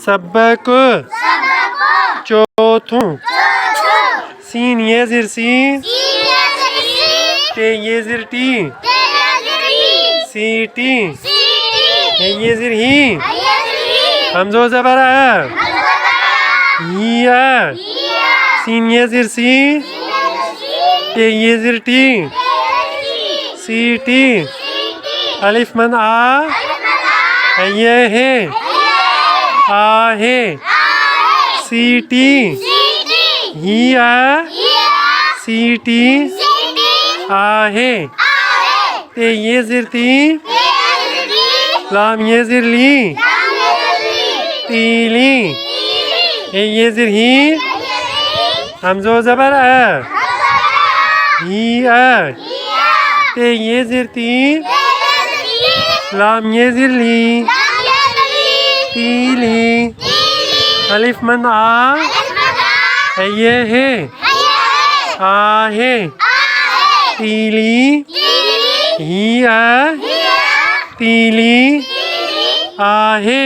सबक चौथों scene ये ज़िर C टे ये ज़िर टी सी टी ये ज़िर ही हमज़ो ज़बर हिया सीन ये ज़िर सी टे ये ज़िर टी सी टी अलिफ मन आ ये है आ है सी टी हिया सी टी आ है ते ये ज़िर ती लाम ये ज़िर ली तीली ये ज़िर ही हमज़ो ज़बर ही ते ये ज़िर ती लाम ये ज़िर ली तीली अलिफ मन आ ये है आ है तीली ही तीली आ है।